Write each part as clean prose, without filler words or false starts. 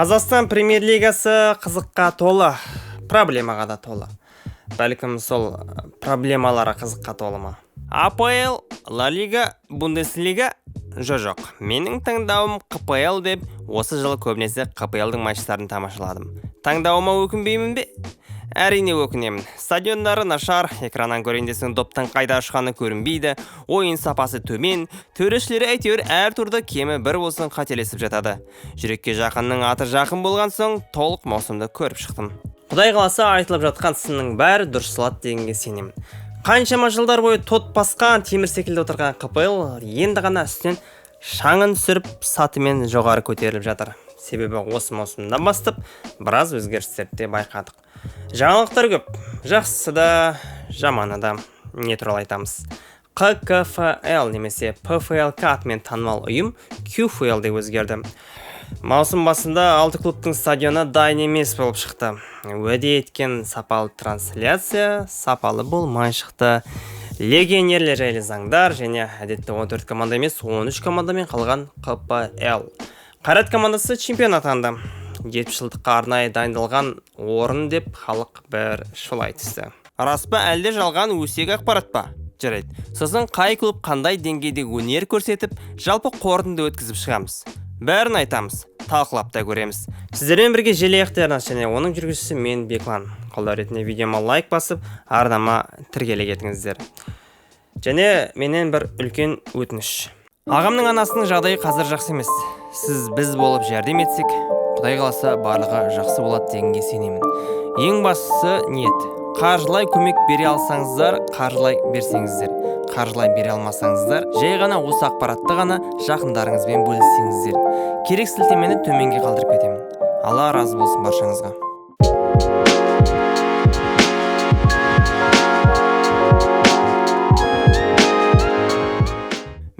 Қазақстан премьер-лигасы қызыққа толы, проблемаға да толы. Бәлкім сол проблемалары қызыққа толы ма? АПЛ, Ла Лига, Бундеслига? Жоқ. Менің таңдауым КПЛ деп, осы жылы көбінесе КПЛ-дің матчтарын тамашаладым. Таңдауыма өкінбеймін бе? Әрине өкінемін. Стадиондары нашар, экраннан көрейін десең доптың қайда ұшқаны көрінбейді, ойын сапасы төмен, төрешілері әйтеуір әр турда кемі бір болсын қателесіп жатады. Жүрекке жақынның аты жақын болған соң толық маусымды көріп шықтым. Құдай қаласа айтылып жатқан сынның бәрі дұрысылады дегенге сенемін. Қаншама жылдар бойы тот басқан темір секілді отырған КПЛ енді ғана үстінен шаңын сүріп сатымен жоғары көтеріліп жатыр. Себебі осы маусымнан бастап біраз өзгерістерді байқадық. Жаңалықтар көп, жақсы да, жаманы да. Не туралы айтамыз? ККФЛ немесе ПФЛК атымен танымал ұйым КФЛ деп өзгерді. Маусым басында 6 клубтың стадионы дайын емес болып шықты. Уәде еткен сапалы трансляция сапалы болмай шықты. Легионерлер жайлы заңдар және әдетте 14 команда емес 13 командамен қалған КПЛ. Қайрат командасы чемпион атанды. 70 жылдыққа арнайы дайындалған орын деп халық бір шулай түсті. Рас па әлде жалған өсек ақпарат па? Жарайды. Сосын қай клуб қандай деңгейде өнер көрсетіп, жалпы қорытынды өткізіп шығамыз. Бәрін айтамыз, талқылап та көреміз. Сіздермен бірге желі ақтарнас және оның жүргізушісі мен Беклан. Қолдау ретінде видеома лайк басып, арнама тіркеле кетіңіздер. Және менен бір үлкен өтініш. Ағамның анасының жағдайы қазір жақсы емес. Сіз біз болып жәрдем етсек, Құдай қаласа барлығы жақсы болады дегенге сенемін. Ең бастысы ниет. Қаржылай көмек бере алсаңыздар, қаржылай берсеңіздер. Қаржылай бере алмасаңыздар, жай ғана осы ақпаратты ғана жақындарыңызбен бөліссеңіздер. Керек сілтемені төменге қалдырып кетемін. Алла разы болсын баршаңызға.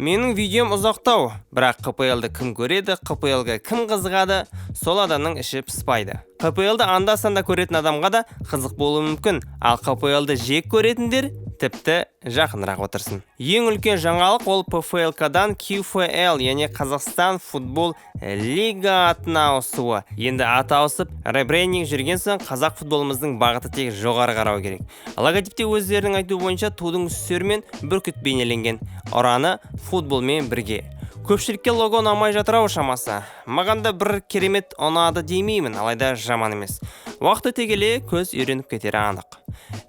Менің видеом ұзақтау, бірақ КПЛ-ді кім көреді, КПЛ-ға кім қызығады, сол адамның іші пыспайды. КПЛ-ді анда-санда көретін адамға да қызық болуы мүмкін, ал КПЛ-ді жек көретіндер тіпті жақынырақ отырсын. Ең үлкен жаңалық ол ПФЛК-дан КФЛ, яғни Қазақстан футбол лига атына ауысуы. Енді аты ауысып, ребрендинг жүрген соң қазақ футболымыздың бағыты тек жоғары қарау керек. Логотипте өздерінің айтуы бойынша тудың үстерімен бүркіт бейнеленген. Ұраны футболмен бірге. Көпшілікке лого ұнамай жатыр ау шамасы. Маған да бір керемет ұнады демеймін, алайда жаман емес. Уақыт өте келе көз үйреніп кетері анық.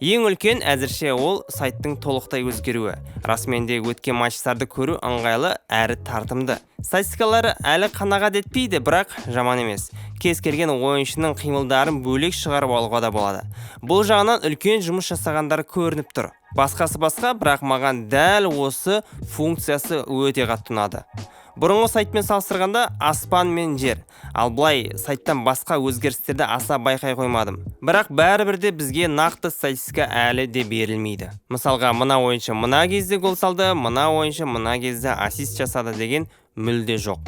Ең үлкен әзірше ол сайттың толықтай өзгеруі. Расымен де өткен матчтарды көру ыңғайлы әрі тартымды. Статистикалары әлі қанағат етпейді, бірақ жаман емес. Кез келген ойыншының қимылдарын бөлек шығарып алуға да болады. Бұл жағынан үлкен жұмыс жасағандар көрініп тұр. Басқасы басқа, бірақ маған дәл осы функциясы өте қатты ұнады. Бұрынғы сайтмен салыстырғанда аспан мен жер. Ал былай сайттан басқа өзгерістерді аса байқай қоймадым. Бірақ бәрібірде бізге нақты статистика әлі де берілмейді. Мысалға, мына ойыншы мына кезде гол салды, мына ойыншы мына кезде ассист жасады деген мүлде жоқ.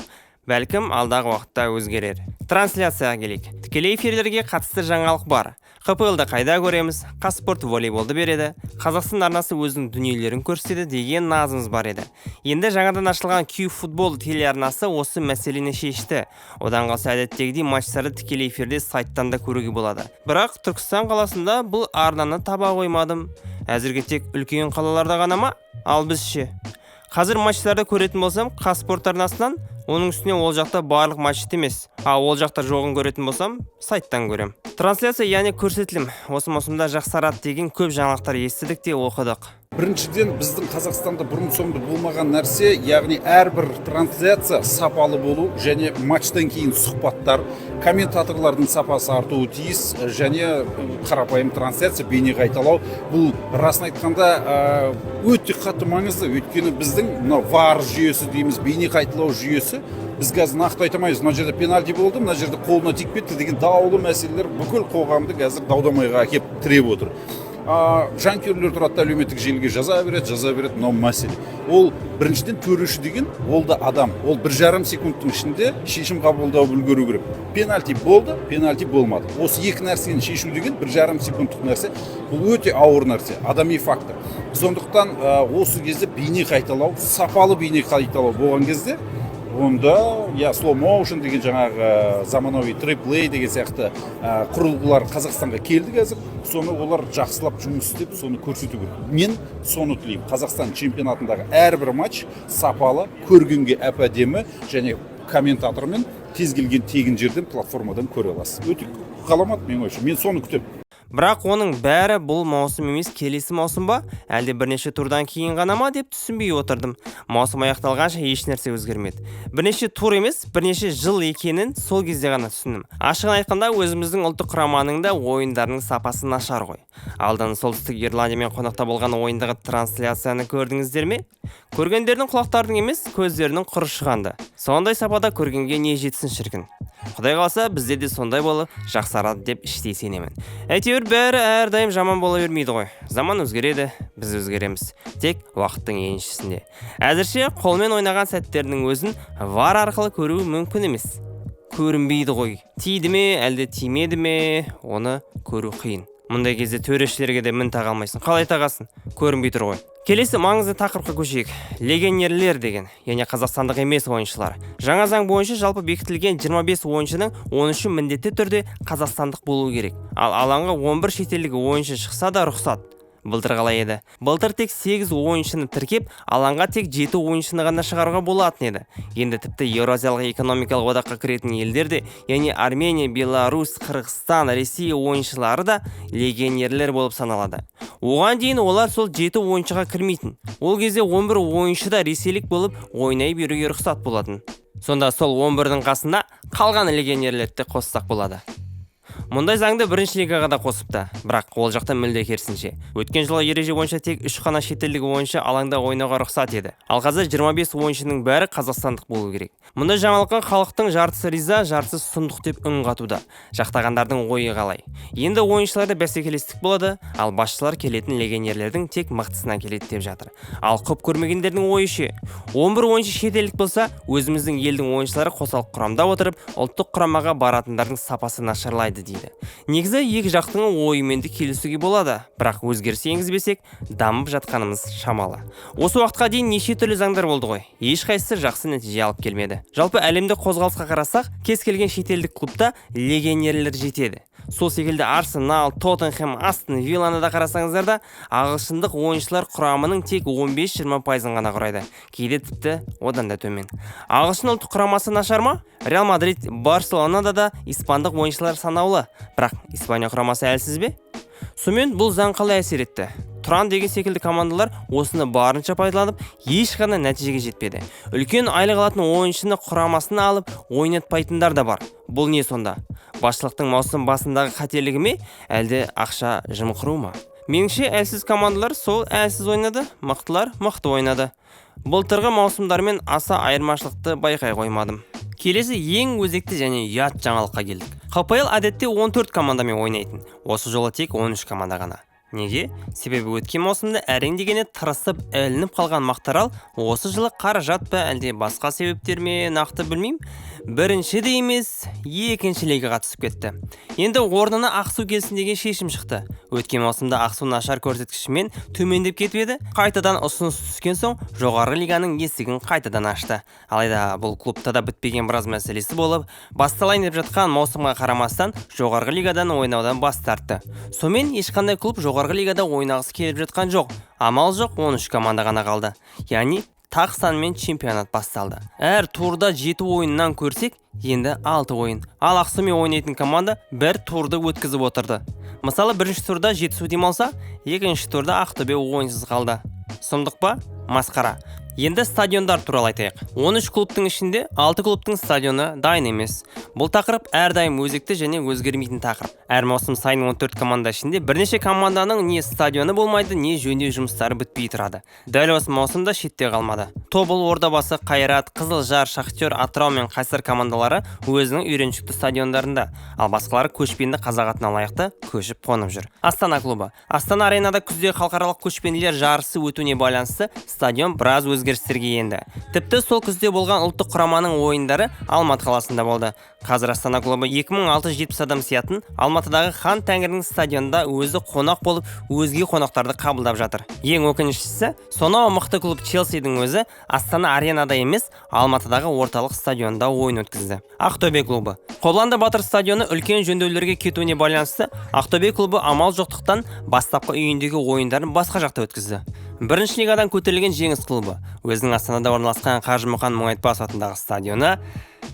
Бәлкім алдағы уақытта өзгерер. Трансляцияға келейік. Тікелей эфирлерге қатысты жаңалық бар. КПЛ-ді қайда көреміз? Қазспорт волейболды береді. Қазақстан арнасы өзінің дүниелерін көрсетеді деген назымыз бар еді. Енді жаңадан ашылған Q-футбол телеарнасы осы мәселені шешті. Одан қалса әдеттегідей матчтарды тікелей эфирде сайттан да көруге болады. Бірақ Түркістан қаласында бұл арнаны таба қоймадым. Әзірге тек үлкен қалаларда ғана ма? Ал біз ше. Қазір матчтарды көретін болсам, Қазспорт арнасынан, оның үстіне ол жақта барлық матч емес. Ал ол жақта жоғын көретін болсам, сайттан көрем. Трансляция, яғни көрсетілім. Осы маусымда жақсарады деген көп жаңалықтар естідік те оқыдық. Біріншіден біздің Қазақстанда бұрын-соңды болмаған нәрсе, яғни әрбір трансляция сапалы болу және матчтан кейін сұхбаттар, комментаторлардың сапасы артуы тиіс және қарапайым трансляция, бейне қайталау. Бұл расын айтқанда өте қатты маңызды. Өйткені біздің VAR жүйесі дейміз, бейне қайталау жүйесі. Біз қазір нақты айтамайыз, мына жерде пенальти болды, мына жерде қолына тиіп кетті деген даулы мәселелер бүкіл қоғамды қазір дау-дамайға әкеп тіреп отыр. Жанкүйерлер тұрады, әлеуметтік желіге жаза береді, мынау мәселе. Ол біріншіден төреші деген, ол да адам. Ол 1,5 секундтың ішінде шешім қабылдау үлгеру керек. Пенальти болды, пенальти болмады. Осы екі нәрсені шешу деген 1,5 секундтық нәрсе. Бұл өте ауыр нәрсе, адами фактор. Сондықтан осы кезде бейне қайталау, сапалы бейне қайталау болған кезде онда slow motion деген жаңағы заманауи триплей деген сияқты құрылғылар Қазақстанға келді қазір. Соны олар жақсылап жұмыс істеп, соны көрсету керек. Мен соны тілеймін. Қазақстан чемпионатындағы әрбір матч сапалы, көргенге әп-әдемі және комментатормен тез келген тегін жерден платформадан көре аласыз. Өте ғаламат мен ойымша. Мен соны күтемін. Бірақ оның бәрі бұл маусым емес, келесі маусым ба, әлде бірнеше турдан кейін ғана ма деп түсінбей отырдым. Маусым аяқталғанша еш нәрсе өзгермеді. Бірнеше тур емес, бірнеше жыл екенін сол кезде ғана түсіндім. Ашығын айтқанда, өзіміздің ұлттық құраманың да ойындарының сапасы нашар ғой. Алдан Солтүстік Ирландиямен қонақта болған ойындағы трансляцияны көрдіңіздер ме? Көргендердің құлақтардың емес, көздерінің құры шығанды. Сондай сапада көргенге не жетсін шіркін. Құдай қаласа, бізде де сондай болып жақсарады деп іштей сенемін. Әйтеуір бәрі әрдайым жаман бола бермейді ғой. Заман өзгереді, біз өзгереміз. Тек уақыттың еншісінде. Әзірше қолмен ойнаған сәттердің өзін VAR арқылы көру мүмкін емес. Көрінбейді ғой. Тиді ме, әлде тимеді ме, оны көру қиын. Мұндай кезде төрешілерге де мін таға алмайсың. Қалай тағасын? Көрінбей тұр ғой. Келесі маңызды тақырыпқа көшейік. Легионерлер деген, яғни қазақстандық емес ойыншылар. Жаңа заң бойынша жалпы бекітілген 25 ойыншының 13-і міндетті түрде қазақстандық болуы керек. Ал алаңға 11 шетелдік ойыншы шықса да рұқсат. Былтыр қалай еді? Былтыр тек 8 ойыншыны тіркеп, алаңға тек 7 ойыншыны ғана шығаруға болатын еді. Енді тіпті Еуразиялық экономикалық одаққа кіретін елдер де, яғни Армения, Беларусь, Қырғызстан, Ресей ойыншылары да легионерлер болып саналады. Оған дейін олар сол 7 ойыншыға кірмейтін. Ол кезде 11 ойыншы да ресейлік болып ойнай беруге рұқсат болатын. Сонда сол 11-дің қасында қалған легионерлерді қоссақ болады. Мұндай заңды бірінші лигаға да қосыпты, бірақ ол жақта мүлде керісінше. Өткен жылы ереже бойынша тек 3 қана шетелдік ойыншы алаңда ойнауға рұқсат еді. Ал қазір 25 ойыншының бәрі қазақстандық болу керек. Мұндай жаңалыққа халықтың жартысы риза, жартысы сұмдық деп үн қатуда. Жақтағандардың ойы қалай? Енді ойыншыларда бәсекелестік болады, ал басшылар келетін легионерлердің тек мықтысына келеді деп жатыр. Ал құп көрмегендердің ойы ше? 11 ойыншы шетелдік болса, өзіміздің елдің ойыншылары қосалқы құрамда отырып, ұлттық құрамаға баратындардың сапасы нашарлайды дейді. Негізі екі жақтың ойымен де келісуге болады, бірақ өзгеріс енгізбесек, дамып жатқанымыз шамалы. Осы уақытқа дейін неше түрлі заңдар болды ғой. Ешқайсысы жақсы нәтиже алып келмеді. Жалпы әлемді қозғалысқа қарасақ, кез келген шетелдік клубта легионерлер жетеді. Сол секілді Арсенал, Тоттенхэм, Астон Вилланы да қарасаңыздар да, ағылшындық ойыншылар құрамының тек 15-20% ғана құрайды. Кейде тіпті одан да төмен. Ағылшын ұлттық құрамасы нашар ма? Реал Мадрид, Барселонада да испандық ойыншылар санаулы, бірақ Испания құрамасы әлсіз бе? Сонымен бұл заң қалай әсер етті? Тұран деген секілді командалар осыны барынша пайдаланып, ешқандай нәтижеге жетпеді. Үлкен айлық алатын ойыншыны құрамасына алып, ойнатпайтындар да бар. Бұл не сонда? Басшылықтың маусым басындағы қателігі ме, әлде ақша жымқыру ма? Меніңше әлсіз командалар сол әлсіз ойнады, мықтылар мықты ойнады. Былтырғы маусымдармен аса айырмашылықты байқай қоймадым. Келесі ең өзекті және ұят жаңалыққа келдік. ХПЛ әдетте 14 командамен ойнайтын. Осы жолы тек 13 команда ғана. Неге? Себебі өткен маусымда әрең дегенде тырысып ілініп қалған Мақтарал осы жылы қаражат па әлде басқа себептер ме нақты білмеймін. Бірінші де емес, екінші лигаға түсіп кетті. Енді орнына Ақсу келсін деген шешім шықты. Өткен маусымда Ақсу нашар көрсеткішімен төмендеп кетіп еді. Қайтадан ұсыныс түскен соң жоғары лиганың есігін қайтадан ашты. Алайда бұл клубта да бітпеген біраз мәселесі болып, басталайын деп жатқан маусымға қарамастан жоғарғы лигадан ойнаудан бас тартты. Сонымен ешқандай клуб жоғарғы лигада ойнағысы келіп жатқан жоқ. Амал жоқ, 13 команда ғана қалды. Яғни тақ санымен чемпионат басталды. Әр турда 7 ойыннан көрсек, енді 6 ойын. Ал Ақсумен ойнайтын команда бір турды өткізіп отырды. Мысалы, бірінші турда Жетісу демалса, екінші турда Ақтөбе ойынсыз қалды. Сұмдық па? Масқара. Енді стадиондар туралы айтайық. 13 клубтың ішінде 6 клубтың стадионы дайын емес. Бұл тақырып әрдайым өзекті және өзгермейтін тақырып. Әр маусым сайын 14 команда ішінде бірнеше команданың не стадионы болмайды, не жөндеу жұмыстары бітпей тұрады. Дәл осы маусымда шетте қалмады. Тобыл, Ордабасы, Қайрат, Қызылжар, Шахтер, Атырау мен Қайсар командалары өзінің үйреншікті стадиондарында, ал басқалары көшпенді қазақ атына лайықты көшіп қонып жүр. Астана клубы. Астана аренада күзде халықаралық көшпенділер жарысы өтуіне байланысты стадион біраз өзгерістерге енді. Тіпті сол күзде болған ұлттық құраманың ойындары Алматы қаласында болды. Қазір Астана клубы 2670 адам сиятын Алматыдағы Хан Тәңірінің стадионында өзі қонақ болып, өзге қонақтарды қабылдап жатыр. Ең өкініштісі, сонау мықты клуб Челсидің өзі Астана аренада емес, Алматыдағы орталық стадионда ойын өткізді. Ақтөбе клубы. Қобыланды Батыр стадионы үлкен жөндеулерге кетуіне байланысты, Ақтөбе клубы амал жоқтықтан бастапқы үйіндегі ойындарын басқа жақта өткізді. Бірінші лигадан көтерілген Жеңіс клубы өзінің Астанада орналасқан Қажымұқан Мұңайтпасов атындағы стадионы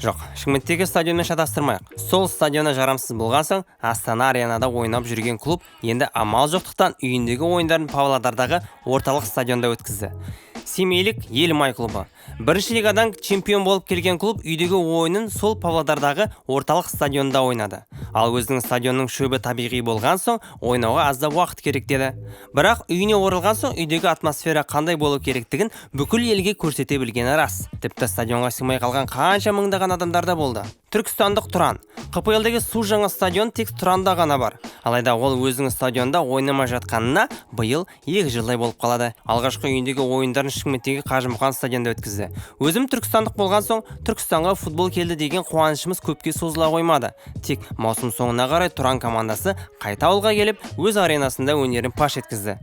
жоқ, Шымкенттегі стадионмен шатастырмайық. Сол стадионы жарамсыз болған соң Астана аренада ойнап жүрген клуб енді амал жоқтықтан үйіндегі ойындарын Павлодардағы орталық стадионда өткізді. Семейлік Елмай клубы. Бірінші лигадан чемпион болып келген клуб үйдегі ойынын сол Павлодардағы орталық стадионда ойнады. Ал өзінің стадионның шөбі табиғи болған соң ойнауға аздап уақыт керек деді. Бірақ үйіне оралған соң үйдегі атмосфера қандай болу керектігін бүкіл елге көрсете білгені рас. Тіпті стадионға сыймай қалған қанша мыңдаған адамдарда болды. Түркістандық Тұран. КПЛ-дегі су жаңа стадион тек Тұранда ғана бар. Алайда ол өзінің стадионда ойнамай жатқанына биыл 2 жылдай болып қалады. Алғашқы үйіндегі ойындарын Шымкенттегі Қажымұқан стадионда өткізді. Өзім түркістандық болған соң Түркістанға футбол келді деген қуанышымыз көпке созыла қоймады. Тек маусым соңына қарай Тұран командасы қайта ауылға келіп, өз аренасында өнерін паш еткізді.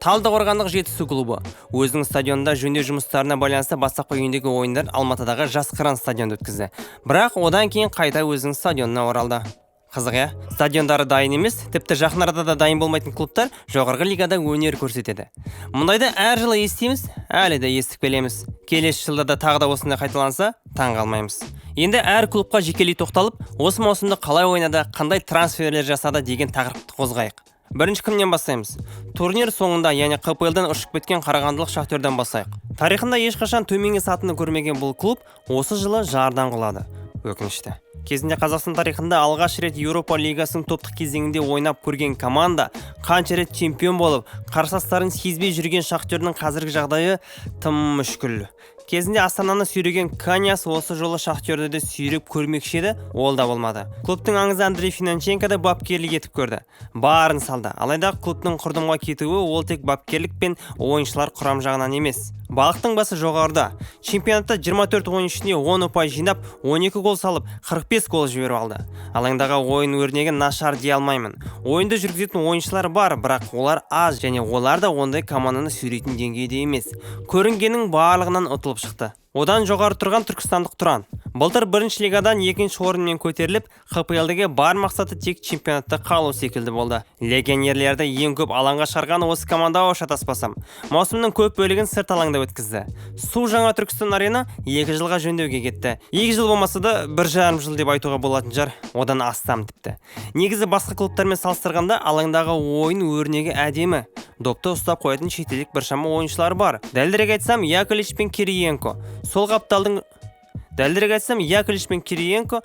Талдықорғандық Жетісу клубы өзінің стадионында жөндеу жұмыстарына байланысты бастапқы үйіндегі ойындар Алматыдағы Жас Қыран стадионда өткізді. Бірақ одан кейін қайта өзінің стадионына оралды. Қызық, иә? Стадиондары дайын емес, тіпті жақын арада да дайын болмайтын клубтар жоғарғы лигада өнер көрсетеді. Мұндайды әр жылы естиміз, әлі де естіп келеміз. Келесі жылда да тағы да осындай қайталанса, таң қалмаймыз. Енді әр клубқа жекелей тоқталып, осы маусымда қалай ойнады, қандай трансферлер жасады деген тақырыпты қозғайық. Бірінші кімнен бастаймыз? Турнир соңында, яғни КПЛ-дан ұшып кеткен қарағандылық Шахтерден бастайық. Тарихында ешқашан төменгі сатыны көрмеген бұл клуб осы жылы жардан құлады. Өкінішті. Кезінде Қазақстан тарихында алғаш рет Еуропа лигасының топтық кезеңінде ойнап көрген команда қанша рет чемпион болып, қарсыластарын сезбей жүрген Шахтердің қазіргі жағдайы тым мүшкіл. Кезінде Астананы сүйреген Каньяс осы жолы Шахтерді де сүйреп көрмекші еді, ол да болмады. Клубтың аңызы Андрей Финанченко да бапкерлік етіп көрді. Барын салды. Алайда клубтың құрдымға кетуі ол тек бапкерлік пен ойыншылар құрам жағынан емес. Балықтың басы жоғарыда. Чемпионатта 24 ойыншысына 10 ұпай жинап, 12 гол салып, 45 гол жіберіп алды. Алаңдағы ойын өрнегі нашар дей алмаймын. Ойынды жүргізетін ойыншылар бар, бірақ олар аз және олар да ондай команданы сүйрейтін деңгейде емес. Көрінгеннің барлығынан ұтылып шықты. Одан жоғары тұрған түркістандық Тұран. Былтыр бірінші лигадан екінші орынмен көтеріліп, КПЛ-ге бар мақсаты тек чемпионатта қалу секілді болды. Легионерлерді ең көп алаңға шығарған осы команда шатаспасам. Маусымның көп бөлігін сырт алаңда өткізді. Су жаңа Түркістан арена 2 жылға жөндеуге кетті. 2 жыл болмаса да 1,5 жыл деп айтуға болатын жар, одан астам тіпті. Негізі басқа клубтармен салыстырғанда алаңдағы ойын өрнегі әдемі. Допты ұстап қоятын шетелдік біршама ойыншылар бар. Дәлірек айтсам, Яковлевич пен Кириенко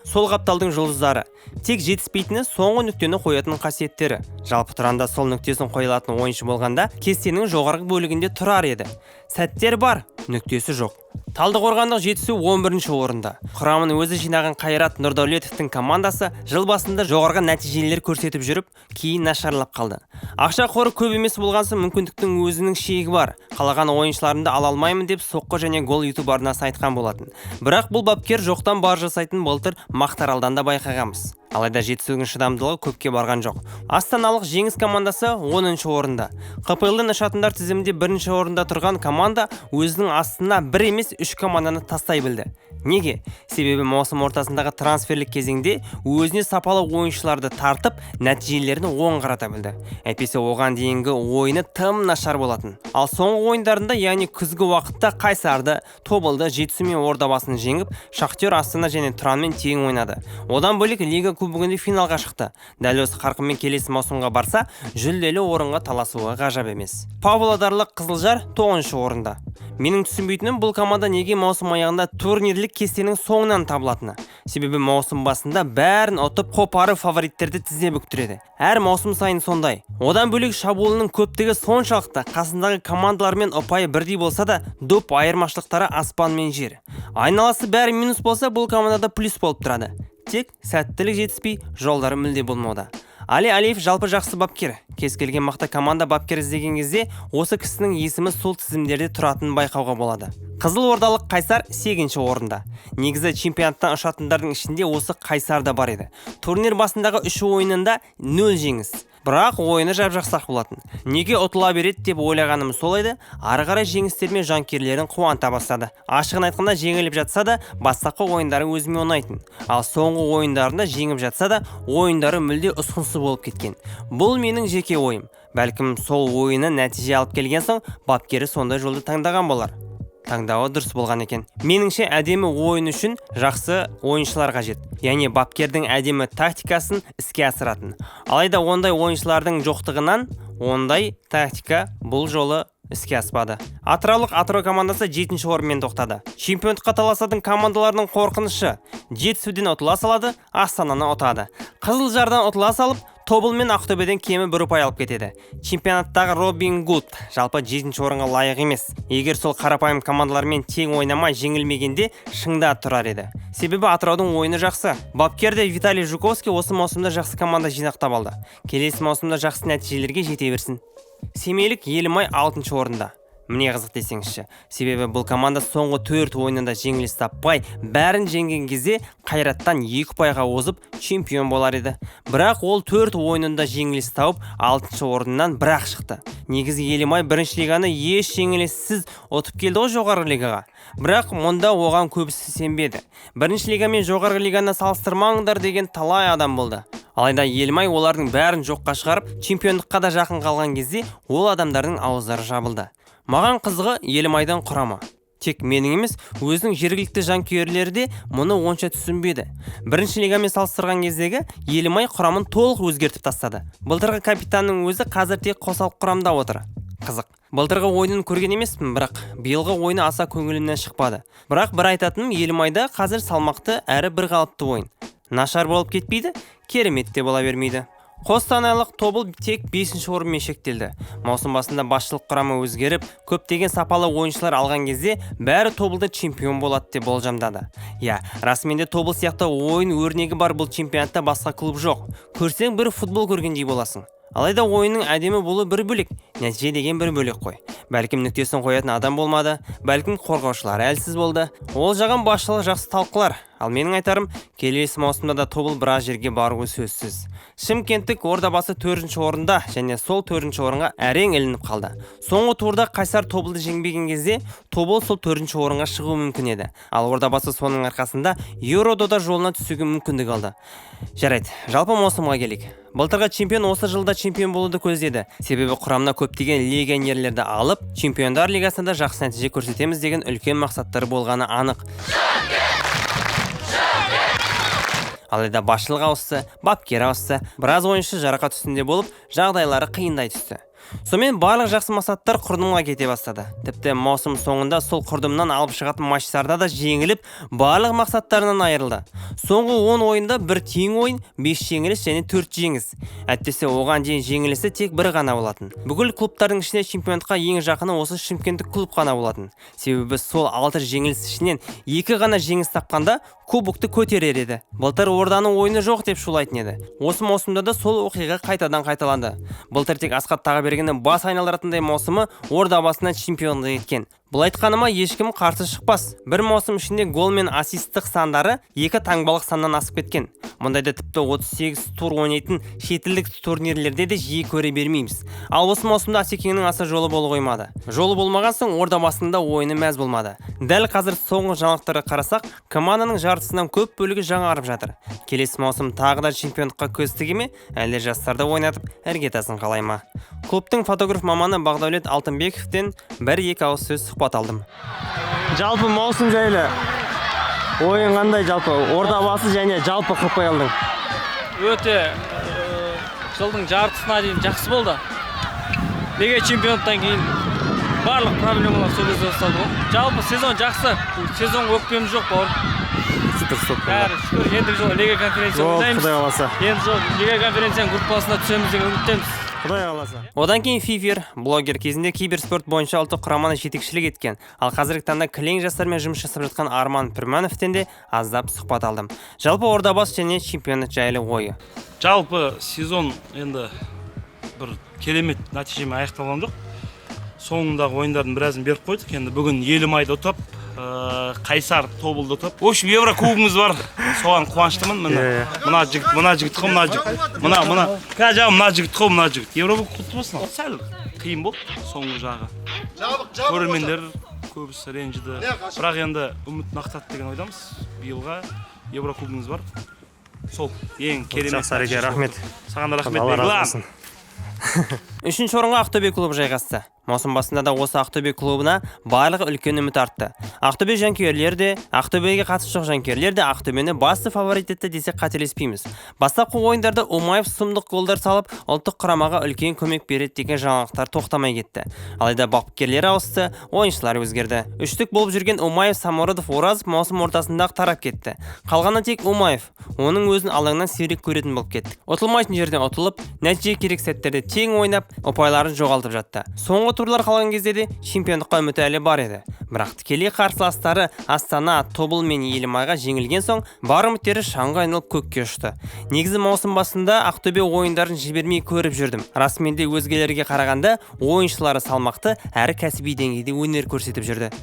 сол қапталдың жұлдыздары. Тек жетіспейтіні соңғы нүктені қоятын қасиеттері. Жалпы Тұранда сол нүктесін қойылатын ойыншы болғанда кестенің жоғарғы бөлігінде тұрар еді. Сәттер бар, нүктесі жоқ. Талдықорғандық Жетісу 11-ші орында. Құрамын өзі жинаған Қайрат Нұрдәулетовтің командасы жыл басында жоғарғы нәтижелер көрсетіп жүріп, кейін нашарлап қалды. Ақша қоры көп емес болғансы мүмкіндіктің өзінің шегі бар. Қалаған ойыншыларымды ала алмаймын деп соққы және гол ютуб арнасы айтқан болатын. Бірақ бұл бапкер жоқтан бар жасайтын былтыр Мақтааралдан да байқағанбыз. Алайда Жетісудің шыдамдылығы көпке барған жоқ. Астаналық Жеңіс командасы 10-ші орында. КПЛ-дің ұшатындар тізімінде 1-ші орында тұрған команда өзінің астына 1 емес 3 команданы тастай білді. Неге? Себебі маусым ортасындағы трансферлік кезеңде өзіне сапалы ойыншыларды тартып, нәтижелерін оң қарата білді. Әйтпесе оған дейінгі ойыны тым нашар болатын. Ал соңғы ойындарында, яғни күзгі уақытта Қайсарды, Тобылды, Жетісу мен Ордабасын жеңіп, Шахтер, Астана және Тұранмен тең ойнады. Одан бөлек Лига кубогында финалға шықты. Дәл осы қарқынмен келесі маусымға барса, жүлделі орынға таласуға ғажап емес. Павлодарлық Қызылжар 9-ші орында. Менің түсінбейтінім бұл команда неге маусым аяғында турнирлік кестенің соңынан табылатыны. Себебі маусым басында бәрін ұтып қопары фавориттерді тізе бүктіреді. Әр маусым сайын сондай. Одан бөлек шабуылының көптігі соншалықты қасындағы командалармен ұпайы бірдей болса да, доп айырмашылықтары аспан мен жер. Айналасы бәрі минус болса, бұл командада плюс болып тұрады. Тек сәттілік жетіспей, жолдары мүлде болмауда. Али Алиев жалпы жақсы бапкер. Кез келген мақта команда бапкер іздеген кезде осы кісінің есімі сол тізімдерде тұратынын байқауға болады. Қызылордалық Қайсар 8-ші орында. Негізі чемпионаттан ұшатындардың ішінде осы Қайсар да бар еді. Турнир басындағы 3 ойынында 0 жеңіс. Бірақ ойыны жап-жақсақ болатын. Неге ұтыла береді деп ойлағаным сол еді, ары қарай жеңістермен жанкүйерлерін қуанта бастады. Ашығын айтқанда жеңіліп жатса да, бастапқы ойындары өзіме ұнайтын. Ал соңғы ойындарында жеңіп жатса да, ойындары мүлде ұсқынсыз болып кеткен. Бұл менің жеке ойым. Бәлкім сол ойыны нәтиже алып келген соң, бапкері сондай жолды таңдаған болар. Таңдауы дұрыс болған екен. Меніңше әдемі ойын үшін жақсы ойыншылар қажет. Яғни бапкердің әдемі тактикасын іске асыратын. Алайда ондай ойыншылардың жоқтығынан ондай тактика бұл жолы іске аспады. Атыраулық Атырау командасы 7-ші орынмен тоқтады. Чемпиондыққа таласатын командалардың қорқынышы. Жетісуден ұтыла салады, Астананы ұтады. Қызылжардан ұтыла салып, Тобыл мен Ақтөбеден кемі 1 ұпай алып кетеді. Чемпионаттағы Робин Гуд жалпы 7-ші орынға лайық емес. Егер сол қарапайым командалармен тең ойнамай жеңілмегенде шыңда тұрар еді. Себебі Атыраудың ойыны жақсы. Бапкерде Виталий Жуковский осы маусымда жақсы команда жинақтап алды. Келесі маусымда жақсы нәтижелерге жете берсін. Семейлік Елімай 6-ші орында. Міне қызық десеңізші. Себебі бұл команда соңғы 4 ойынында жеңіліс таппай, бәрін жеңген кезде Қайраттан 2 ұпайға озып чемпион болар еді. Бірақ ол 4 ойынында жеңіліс тауып 6-ші орыннан бірақ шықты. Негізі Елімай 1-ші лиганы еш жеңіліссіз ұтып келді ғой жоғарғы лигаға. Бірақ мұнда оған көбісі сенбеді. 1-ші лига мен жоғарғы лиганы салыстырмаңдар деген талай адам болды. Алайда Елімай олардың бәрін жоққа шығарып, чемпиондыққа да жақын қалған кезде ол адамдардың ауыздары жабылды. Маған қызығы Елімайдан құрамы. Тек менің емес, өзінің жергілікті жанкүйерлері де мұны онша түсінбеді. 1-ші лигамен салыстырған кездегі Елімай құрамын толық өзгертіп тастады. Былтырғы капитанның өзі қазір тек қосалқы құрамда отыр. Қызық. Былтырғы ойынын көрген емеспін, бірақ биылғы ойыны аса көңілімнен шықпады. Бірақ бір айтатыным, Елімайда қазір салмақты әрі бір қалыпты ойын. Нашар болып кетпейді, керемет те бола бермейді. Қостанайлық Тобыл тек 5-ші орынмен шектелді. Маусым басында басшылық құрамы өзгеріп, көптеген сапалы ойыншылар алған кезде бәрі Тобылда чемпион болады деп болжамдады. Расымен де Тобыл сияқты ойын өрнегі бар бұл чемпионатта басқа клуб жоқ. Көрсең бір футбол көргендей боласың. Алайда ойынның әдемі болу бір бөлек, нәтиже деген бір бөлек қой. Бәлкім нүктесін қоятын адам болмады, бәлкім қорғаушылар әлсіз болды. Ол жаған басшылық жақсы талқылар. Ал менің айтарым, келесі маусымда да Тобыл біраз жерге баруы сөзсіз. Шымкенттік Ордабасы 4-ші орында және сол 4-ші орынға әрең ілініп қалды. Соңғы турда Қайсар Тобылды жеңбеген кезде Тобыл сол 4-ші орынға шығуы мүмкін еді. Ал Ордабасы соның арқасында Евродода жолына түсуге мүмкіндік алды. Жарайды, жалпы маусымға келейік. Былтырғы чемпион осы жылда чемпион болуды көздеді. Себебі құрамына көптеген легионерлерді алып, Чемпиондар лигасында жақсы нәтиже көрсетеміз деген үлкен мақсаттары болғаны анық. Алайда басшылық ауысты, бапкер ауысты, біраз ойыншы жарақат үстінде болып, жағдайлары қиындай түсті. Сонымен барлық жақсы мақсаттар құрдымға кете бастады. Тіпті маусым соңында сол құрдымнан алып шығатын матчтарда да жеңіліп, барлық мақсаттарынан айырылды. Соңғы 10 ойында 1 тең ойын, 5 жеңіліс және 4 жеңіс. Әттесе оған дейін жеңілісі тек бір ғана болатын. Бүкіл клубтардың ішінде чемпионатқа ең жақыны осы Шымкенттік клуб қана болатын. Себебі сол 6 жеңіліс ішінен 2 ғана жеңіс тапқанда кубокты көтерер еді. Былтыр Орданың ойыны жоқ деп шулайтын еді. Осы маусымда да сол оқиға қайтадан қайталанды. Былтыр тек Асқат Тағыбергеннің бас айналдыратындай маусымы Ордабасына чемпиондық еткен. Бұл айтқаныма ешкім қарсы шықпас. Бір маусым ішінде гол мен ассисттік сандары 2 таңбалық саннан асып кеткен. Мұндайда тіпті 38 тур ойнайтын шетелдік турнирлерде де жиі көре бермейміз. Ал осы маусымда Асекеңнің аса жолы болу қоймады. Жолы болмаған соң Ордабасында ойыны мәз болмады. Дәл қазір соңғы жаңалықтарға қарасақ, команданың жартысынан көп бөлігі жаңарып жатыр. Келесі маусым тағы да чемпиондыққа көз тіге ме, әлде жастарды ойнатып іргетасын қалай ма? Клубтың фотограф маманы Бағдаулет Алтынбековтен 1-2 ауыз сөз сұхбат алдым. Жалпы маусым жайлы ойын қандай, жалпы Ордабасы және жалпы КПЛ-дің? Өте жылдың жартысына дейін жақсы болды. Лига чемпионаттан кейін барлық проблемалар сөйлесе басталды ғой. Жалпы сезон жақсы. Сезонға өкпеміз жоқ бауыр. Супер. Бәрі шүкір, ендігі жолы Лига конференция ойнаймыз. Құдай қаласа. Енді жол Лига конференцияның группасына түсеміз деген үміттеміз. Құдай қаласа. Одан кейін Фифер, блогер, кезінде киберспорт бойынша ұлттық құраманы жетекшілік еткен. Ал қазіргі таңда кілең жастармен жұмыс жасап жатқан Арман Пірмановтен де аздап сұхбат алдым. Жалпы Ордабасы және чемпионат жайлы ойы. Жалпы сезон енді бір керемет нәтижемен аяқталған жоқ. Соңындағы ойындардың біразын беріп қойдық. Енді бүгін Елімайды ұтып, Қайсар Тобылды ұтып. В общем, Еврокубымыз бар. Соған қуаныштымын. Мына жігіт мына жігіт. Еврокуб құтты болсын. Сәл қиын болды соңғы жағы. Көрермендер көбісі ренжіді. Бірақ енді үмітін ақтады деген ойдамыз. Биылға Еврокубымыз бар. Сол ең керемет. Жақсы әреке, рахмет. Саған да рахмет. Алла разы болсын. Үшінші орынға Ақтөбе клубы жайғасты. Маусым басында да осы Ақтөбе клубына барлығы үлкен үміт артты. Ақтөбе жанкүйерлері де, Ақтөбеге қатысы жоқ жанкүйерлер де Ақтөбені басты фаворит етті десек қателеспейміз. Бастапқы ойындарда Умаев сұмдық голдар салып, ұлттық құрамаға үлкен көмек береді деген жаңалықтар тоқтамай кетті. Алайда бапкерлер ауысты, ойыншылар өзгерді. Үштік болып жүрген Умаев, Самородов, Оразов маусым ортасындағы тарап кетті. Қалғаны тек Умаев. Оның өзін алаңнан сирек көретін болып кетті. Ұтылмайтын жерден ұтылып, нәтиже керек сәттерде тең ойнап, ұпайларын жоғалтып жатты. Соңғы турлар қалған кезде де чемпиондыққа үміті әлі бар еді. Бірақ тікелей қарсыластары Астана, Тобыл мен Елімайға жеңілген соң бар үміттері шаңға айналып көкке ұшты. Негізі маусым басында Ақтөбе ойындарын жібермей көріп жүрдім. Расымен де өзгелерге қарағанда ойыншылары салмақты әрі кәсіби деңгейде өнер көрсетіп жүрді.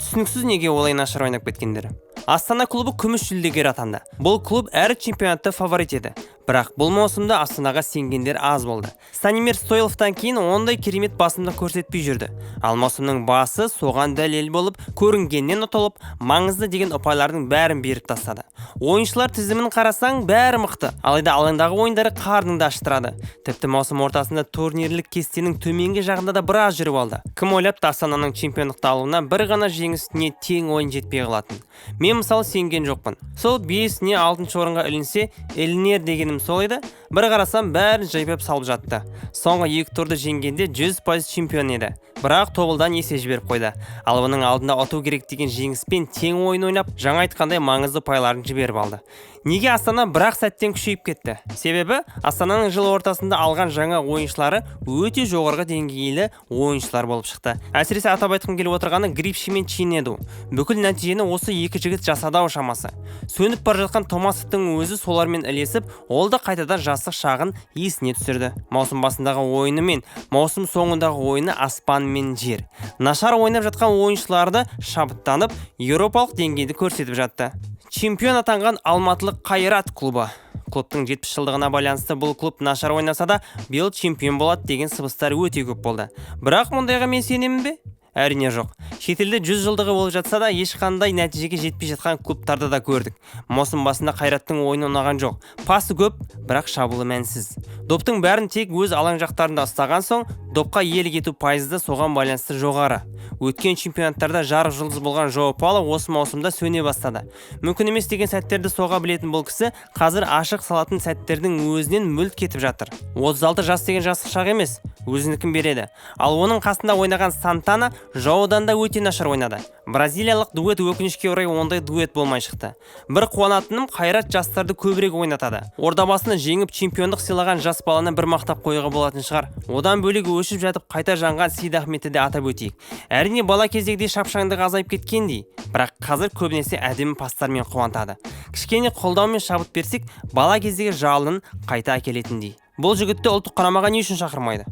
Түсініксіз неге олай нашар ойнап кеткендері. Астана клубы күміс жүлдегер атанды. Бұл клуб әр чемпионатты фаворит еді. Бірақ бұл маусымда Астанаға сенгендер аз болды. Станимир Стойловтан кейін ондай керемет басымдық көрсетпей жүрді. Ал маусымның басы соған дәлел болып, көрінгеннен ұтылып, маңызды деген ұпайлардың бәрін беріп тастады. Ойыншылар тізімін қарасаң бәрі мықты, алайда алаңдағы ойындары қарныңды аштырады. Тіпті маусым ортасында турнирлік кестенің төменгі жағында да біраз жүріп алды. Кім ойлапты Астананың чемпиондықты алуына бір ғана жеңісіне тең ойын жетпей қалатын. Мен мысалы сенген жоқпын. Сол 5-не 6-шы орынға ілінсе, ілінер дегенім сол еді. Бір қарасам бәрін жайпап салып жатты. Соңғы 2 турды жеңгенде 100% чемпион еді. Бірақ Тобылдан есе жіберіп қойды. Ал оның алдында ұту керек деген жеңіспен тең ойын ойнап, жаңа айтқандай маңызды пайларын жіберіп алды. Неге Астана бірақ сәттен күшейіп кетті? Себебі Астананың жыл ортасында алған жаңа ойыншылары өте жоғарғы деңгейлі ойыншылар болып шықты. Әсіресе атап айтқым келіп отырғаны Грипши мен Чинеду. Бүкіл нәтижені осы екі жігіт жасады шамасы. Сөніп бара жатқан Томасовтың өзі солармен ілесіп, ол да қайтадан жастық шағын есіне түсірді. Маусым басындағы ойыны мен маусым соңындағы ойыны аспан мен жер. Нашар ойнап жатқан ойыншыларды шабыттанып, еуропалық деңгейді көрсетіп жатты. Чемпион атанған Алматылық Қайрат клубы. Клубтың 70 жылдығына байланысты бұл клуб нашар ойнаса да, биыл чемпион болады деген сыбыстар өте көп болды. Бірақ мұндайға мен сенемін бе? Әрине жоқ. Шетелде 100 жылдығы болып жатса да, ешқандай нәтижеге жетпей жатқан клубтарды да көрдік. Маусым басында Қайраттың ойыны ұнаған жоқ. Пасы көп, бірақ шабуылы мәнсіз. Доптың бәрін тек өз алаң жақтарында ұстаған соң, допқа иелік ету пайызы соған байланысты жоғары. Өткен чемпионаттарда жарық жұлдыз болған Жоу Пауло осы маусымда сөне бастады. Мүмкін емес деген сәттерді соға білетін бұл кісі қазір ашық салатын сәттердің өзінен мүлт кетіп жатыр. 36 жас деген жастық шақ емес, өзінікін береді. Ал оның қасында ойнаған Сантана Жоудан да өте нашар ойнады. Бразилиялық дуэт өкінішке орай ондай дуэт болмай шықты. Бір қуанатыным Қайрат жастарды көбірек ойнатады. Ордабасыны жеңіп чемпиондық сыйлаған жас баланы бір мақтап қоюға болатын шығар. Одан бөлек өшіп жатып қайта жанған Сейдахметті де атап өтейік. Әрине бала кездегідей шапшаңдық азайып кеткендей, бірақ қазір көбінесе әдемі пастармен қуантады. Кішкене қолдаумен шабыт берсек, бала кездегі жалынын қайта әкелетіндей. Бұл жігітті ұлттық құрамаға не үшін шақырмайды?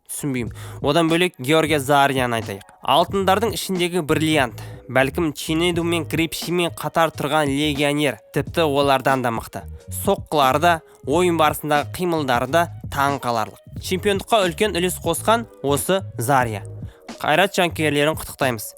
Түсінбеймін. Одан бөлек Георгия Зарияны айтайық. Алтындардың ішіндегі бриллиант. Бәлкім Чинеду мен Грипшимен қатар тұрған легионер. Тіпті олардан да мықты. Соққылары да, ойын барысындағы қимылдары да таң қаларлық. Чемпиондыққа үлкен үлес қосқан осы Зария. Қайрат жанкүйерлерін құттықтаймыз.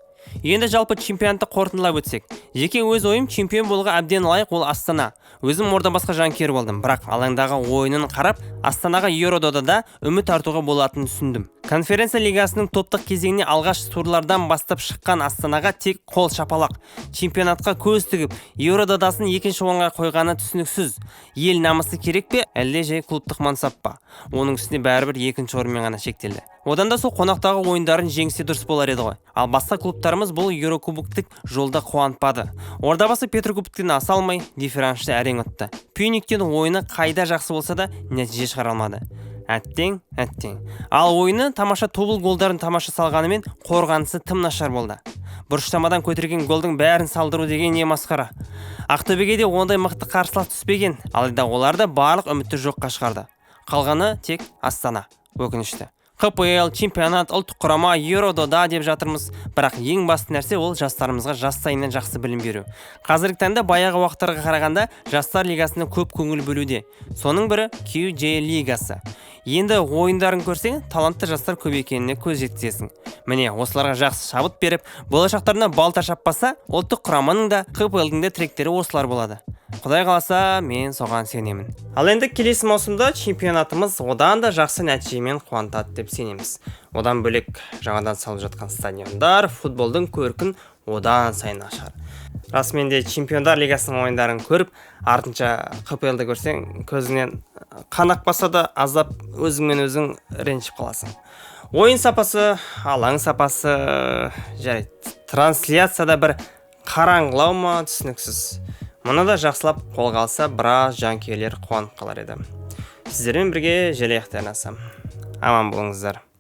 Енді жалпы чемпионатты қорытындылап өтсек. Жеке өз ойым чемпион болуға әбден лайық ол Астана. Өзім Ордабасқа жанкүйер болдым, бірақ алаңдағы ойынын қарап, Астанаға Еврододада үміт артуға болатынын түсіндім. Конференция лигасының топтық кезеңіне алғаш турлардан бастап шыққан Астанаға тек қол шапалақ. Чемпионатқа көз тігіп, Еврододасын екінші орынға қойғаны түсініксіз. Ел намысы керек пе, әлде жай клубтық мансап па? Оның үстіне бәрібір екінші орынмен ғана шектелді. Одан да сол қонақтағы ойындарын жеңсе дұрыс болар еді ғой. Ал басқа клубтарымыз бұл Еурокубоктық жолда қуантпады. Ордабасы Петрокубоктен аса алмай, дифференшті әрең ұтты. Пюниктен ойыны қайда жақсы болса да нәтиже шығара алмады. Әттең. Ал ойыны тамаша Тобыл голдарын тамаша салғанымен қорғанысы тым нашар болды. бұрыштамадан көтерген голдың бәрін салдыру деген не масқара. Ақтөбеге де ондай мықты қарсылас түспеген, алайда оларды барлық үмітті жоққа шығарды. Қалғаны тек Астана. Өкінішті. КПЛ, чемпионат, ұлттық құрама, Евродода деп жатырмыз, бірақ ең басты нәрсе ол жастарымызға жас сайыннан жақсы білім беру. Қазіргі таңда баяғы уақыттарға қарағанда жастар лигасына көп көңіл бөлуде. Соның бірі QJ лигасы. Енді ойындарын көрсең, талантты жастар көп екеніне көз жеткізесің. Міне, осыларға жақсы шабыт беріп, болашақтарына балта шаппаса, ұлттық құраманың да, КПЛ-дің де тіректері осылар болады. Құдай қаласа, мен соған сенемін. Ал енді келесі маусымда чемпионатымыз одан да жақсы нәтижемен қуантады деп сенеміз. Одан бөлек жаңадан салып жатқан стадиондар футболдың көркін одан сайын ашар. Расымен де чемпиондар лигасының ойындарын көріп, артынша КПЛ-ді көрсең, көзіңнен қан ақпаса да аздап өзіңмен өзің ренжіп қаласың. Ойын сапасы, алаң сапасы, жарайды. Трансляцияда бір қараңғылау ма, түсініксіз. Мұны да жақсылап қолға алса, біраз жанкүйерлер қуанып қалар еді. Сіздермен бірге желаяқтан асам. Аман болыңыздар.